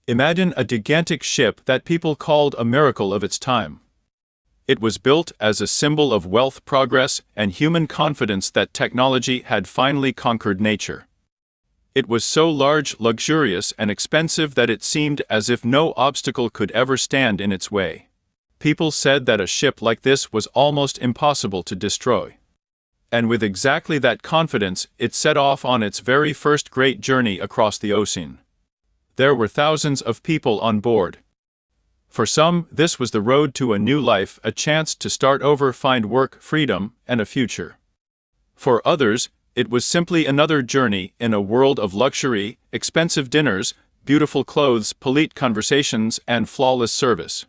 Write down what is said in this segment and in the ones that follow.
Imagine a gigantic ship that people called a miracle of its time. It was built as a symbol of wealth, progress, and human confidence that technology had finally conquered nature. It was so large, luxurious, and expensive that it seemed as if no obstacle could ever stand in its way. People said that a ship like this was almost impossible to destroy. And with exactly that confidence, it set off on its very first great journey across the ocean. There were thousands of people on board. For some, this was the road to a new life, a chance to start over, find work, freedom, and a future. For others, it was simply another journey in a world of luxury, expensive dinners, beautiful clothes, polite conversations, and flawless service.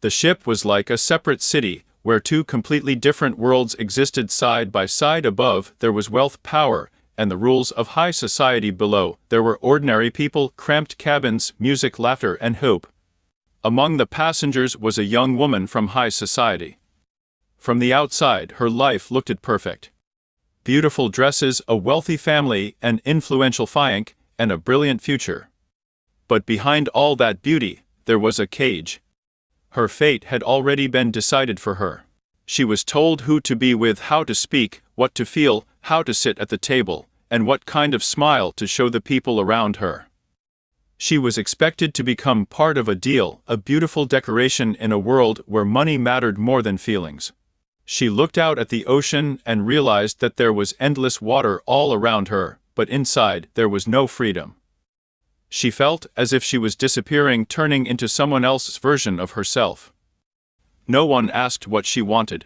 The ship was like a separate city, where two completely different worlds existed side by side. Above, there was wealth, power, and the rules of high society. Below, there were ordinary people, cramped cabins, music, laughter, and hope. Among the passengers was a young woman from high society. From the outside, her life looked perfect. Beautiful dresses, a wealthy family, an influential fiancé, and a brilliant future. But behind all that beauty, there was a cage. Her fate had already been decided for her. She was told who to be with, how to speak, what to feel, how to sit at the table, and what kind of smile to show the people around her. She was expected to become part of a deal, a beautiful decoration in a world where money mattered more than feelings. She looked out at the ocean and realized that there was endless water all around her, but inside there was no freedom. She felt as if she was disappearing, turning into someone else's version of herself. No one asked what she wanted.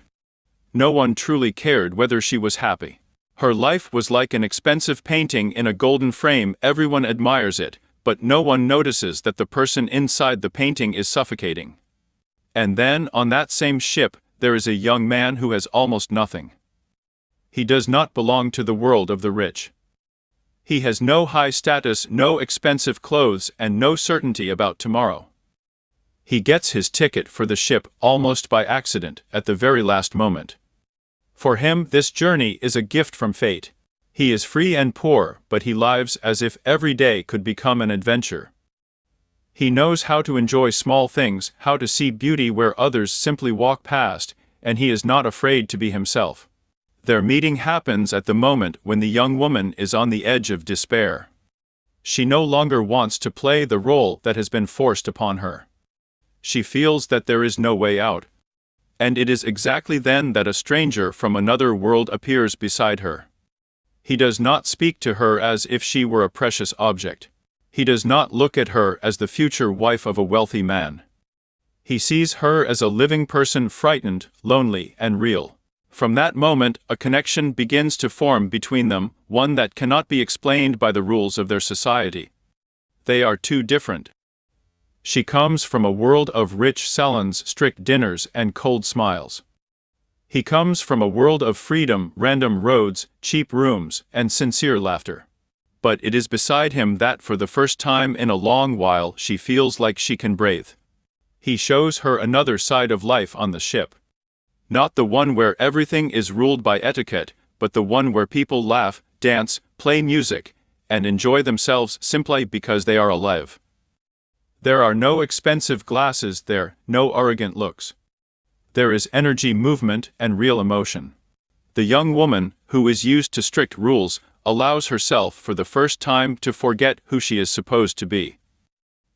No one truly cared whether she was happy. Her life was like an expensive painting in a golden frame. Everyone admires it, but no one notices that the person inside the painting is suffocating. And then, on that same ship, there is a young man who has almost nothing. He does not belong to the world of the rich. He has no high status, no expensive clothes, and no certainty about tomorrow. He gets his ticket for the ship almost by accident, at the very last moment. For him, this journey is a gift from fate. He is free and poor, but he lives as if every day could become an adventure. He knows how to enjoy small things, how to see beauty where others simply walk past, and he is not afraid to be himself. Their meeting happens at the moment when the young woman is on the edge of despair. She no longer wants to play the role that has been forced upon her. She feels that there is no way out. And it is exactly then that a stranger from another world appears beside her. He does not speak to her as if she were a precious object. He does not look at her as the future wife of a wealthy man. He sees her as a living person, frightened, lonely, and real. From that moment, a connection begins to form between them, one that cannot be explained by the rules of their society. They are too different. She comes from a world of rich salons, strict dinners, and cold smiles. He comes from a world of freedom, random roads, cheap rooms, and sincere laughter. But it is beside him that for the first time in a long while she feels like she can breathe. He shows her another side of life on the ship. Not the one where everything is ruled by etiquette, but the one where people laugh, dance, play music, and enjoy themselves simply because they are alive. There are no expensive glasses there, no arrogant looks. There is energy, movement, and real emotion. The young woman, who is used to strict rules, allows herself for the first time to forget who she is supposed to be.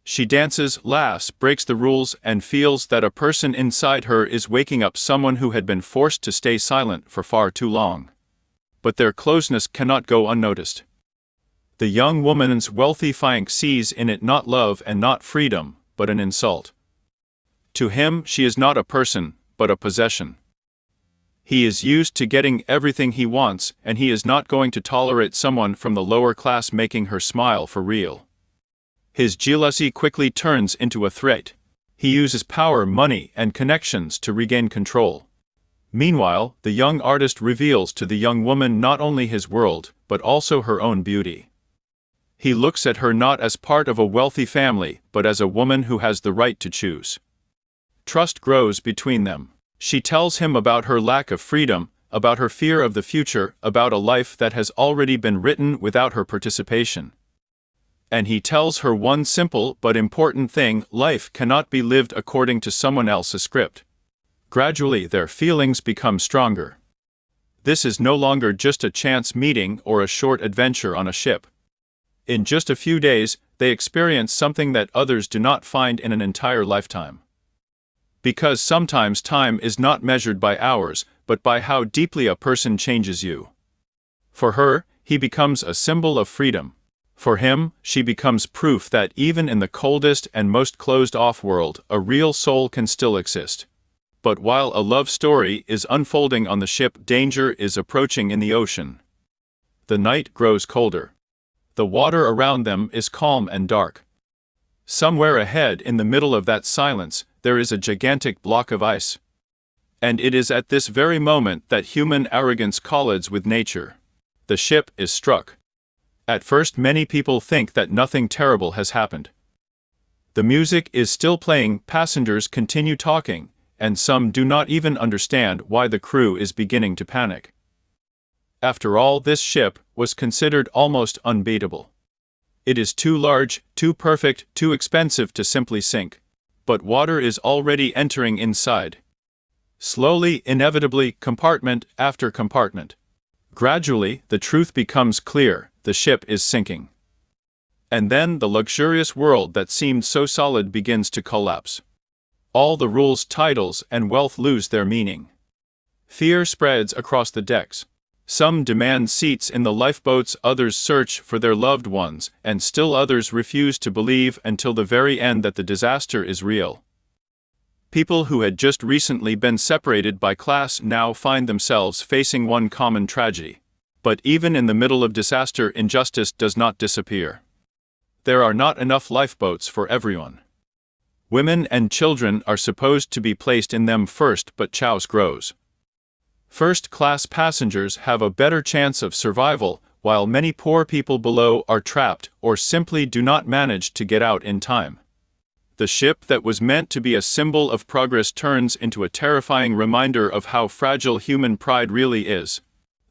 She dances, laughs, breaks the rules, and feels that a person inside her is waking up, someone who had been forced to stay silent for far too long. But their closeness cannot go unnoticed. The young woman's wealthy fiancé sees in it not love and not freedom, but an insult. To him, she is not a person, but a possession. He is used to getting everything he wants, and he is not going to tolerate someone from the lower class making her smile for real. His jealousy quickly turns into a threat. He uses power, money, and connections to regain control. Meanwhile, the young artist reveals to the young woman not only his world, but also her own beauty. He looks at her not as part of a wealthy family, but as a woman who has the right to choose. Trust grows between them. She tells him about her lack of freedom, about her fear of the future, about a life that has already been written without her participation. And he tells her one simple but important thing: life cannot be lived according to someone else's script. Gradually, their feelings become stronger. This is no longer just a chance meeting or a short adventure on a ship. In just a few days, they experience something that others do not find in an entire lifetime. Because sometimes time is not measured by hours, but by how deeply a person changes you. For her, he becomes a symbol of freedom. For him, she becomes proof that even in the coldest and most closed-off world, a real soul can still exist. But while a love story is unfolding on the ship, danger is approaching in the ocean. The night grows colder. The water around them is calm and dark. Somewhere ahead, in the middle of that silence, there is a gigantic block of ice. And it is at this very moment that human arrogance collides with nature. The ship is struck. At first, many people think that nothing terrible has happened. The music is still playing, passengers continue talking, and some do not even understand why the crew is beginning to panic. After all, this ship was considered almost unbeatable. It is too large, too perfect, too expensive to simply sink. But water is already entering inside. Slowly, inevitably, compartment after compartment. Gradually, the truth becomes clear: the ship is sinking. And then the luxurious world that seemed so solid begins to collapse. All the rules, titles, and wealth lose their meaning. Fear spreads across the decks. Some demand seats in the lifeboats, others search for their loved ones, and still others refuse to believe until the very end that the disaster is real. People who had just recently been separated by class now find themselves facing one common tragedy. But even in the middle of disaster, injustice does not disappear. There are not enough lifeboats for everyone. Women and children are supposed to be placed in them first, but chaos grows. First-class passengers have a better chance of survival, while many poor people below are trapped or simply do not manage to get out in time. The ship that was meant to be a symbol of progress turns into a terrifying reminder of how fragile human pride really is.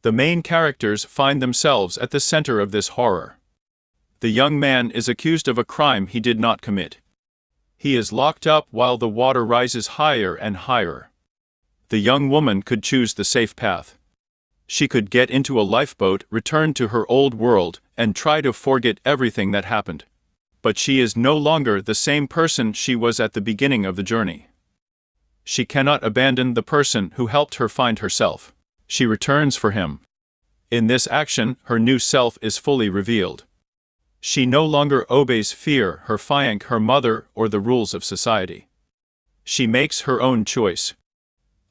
The main characters find themselves at the center of this horror. The young man is accused of a crime he did not commit. He is locked up while the water rises higher and higher. The young woman could choose the safe path. She could get into a lifeboat, return to her old world, and try to forget everything that happened. But she is no longer the same person she was at the beginning of the journey. She cannot abandon the person who helped her find herself. She returns for him. In this action, her new self is fully revealed. She no longer obeys fear, her fiancé, her mother, or the rules of society. She makes her own choice.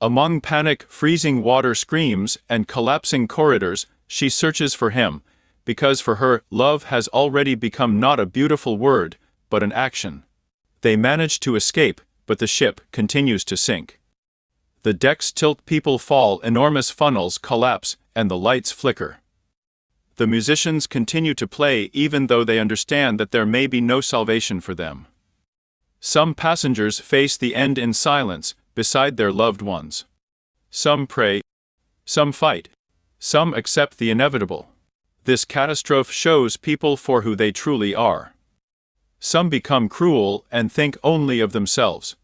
Among panic, freezing water, screams, and collapsing corridors, she searches for him, because for her, love has already become not a beautiful word, but an action. They manage to escape, but the ship continues to sink. The decks tilt, people fall, enormous funnels collapse, and the lights flicker. The musicians continue to play even though they understand that there may be no salvation for them. Some passengers face the end in silence, beside their loved ones. Some pray, some fight, some accept the inevitable. This catastrophe shows people for who they truly are. Some become cruel and think only of themselves.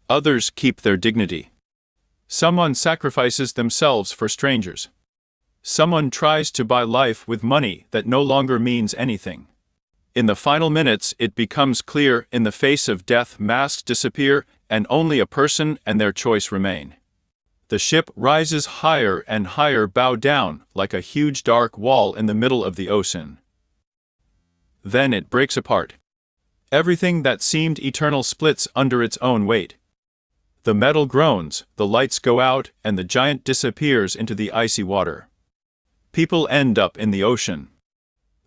Others keep their dignity. Someone sacrifices themselves for strangers. Someone tries to buy life with money that no longer means anything. In the final minutes, it becomes clear: in the face of death, masks disappear, and only a person and their choice remain. The ship rises higher and higher, bow down like a huge dark wall in the middle of the ocean. Then it breaks apart. Everything that seemed eternal splits under its own weight. The metal groans, the lights go out, and the giant disappears into the icy water. People end up in the ocean.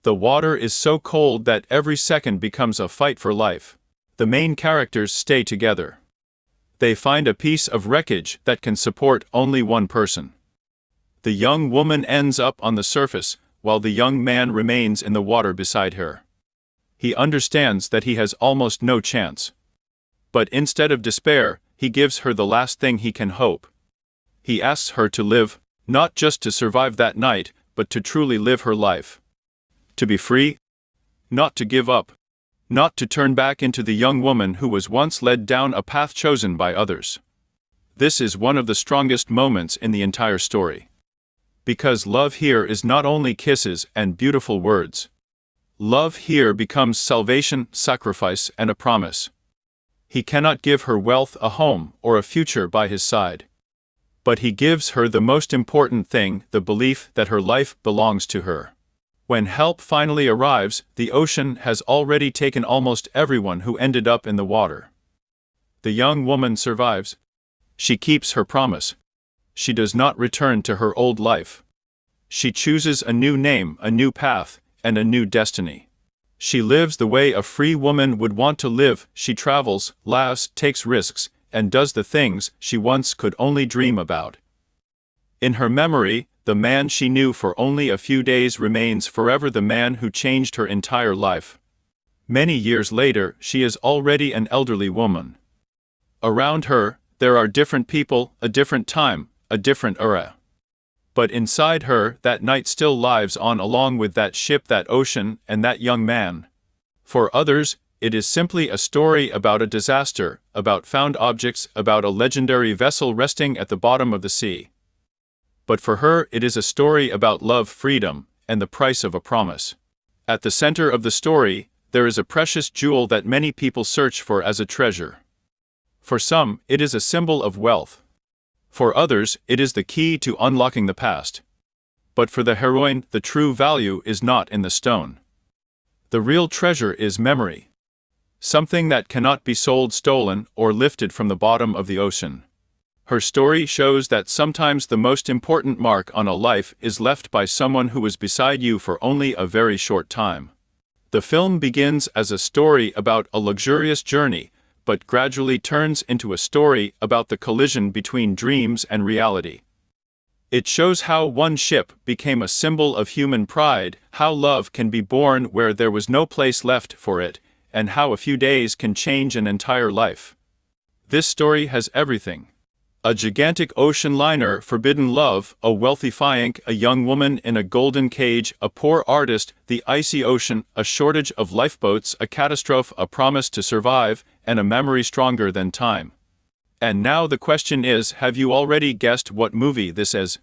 The water is so cold that every second becomes a fight for life. The main characters stay together. They find a piece of wreckage that can support only one person. The young woman ends up on the surface, while the young man remains in the water beside her. He understands that he has almost no chance. But instead of despair, he gives her the last thing he can hope. He asks her to live, not just to survive that night, but to truly live her life. To be free. not to give up, not to turn back into the young woman who was once led down a path chosen by others. This is one of the strongest moments in the entire story. Because love here is not only kisses and beautiful words. Love here becomes salvation, sacrifice, and a promise. He cannot give her wealth, a home, or a future by his side. But he gives her the most important thing, the belief that her life belongs to her. When help finally arrives, the ocean has already taken almost everyone who ended up in the water. The young woman survives. She keeps her promise. She does not return to her old life. She chooses a new name, a new path, and a new destiny. She lives the way a free woman would want to live. She travels, laughs, takes risks, and does the things she once could only dream about. In her memory, the man she knew for only a few days remains forever the man who changed her entire life. Many years later, she is already an elderly woman. Around her, there are different people, a different time, a different era. But inside her, that night still lives on along with that ship, that ocean, and that young man. For others, it is simply a story about a disaster, about found objects, about a legendary vessel resting at the bottom of the sea. But for her, it is a story about love, freedom, and the price of a promise. At the center of the story, there is a precious jewel that many people search for as a treasure. For some, it is a symbol of wealth. For others, it is the key to unlocking the past. But for the heroine, the true value is not in the stone. The real treasure is memory. Something that cannot be sold, stolen, or lifted from the bottom of the ocean. Her story shows that sometimes the most important mark on a life is left by someone who was beside you for only a very short time. The film begins as a story about a luxurious journey, but gradually turns into a story about the collision between dreams and reality. It shows how one ship became a symbol of human pride, how love can be born where there was no place left for it, and how a few days can change an entire life. This story has everything. A gigantic ocean liner, forbidden love, a wealthy fiancé, a young woman in a golden cage, a poor artist, the icy ocean, a shortage of lifeboats, a catastrophe, a promise to survive, and a memory stronger than time. And now the question is, have you already guessed what movie this is?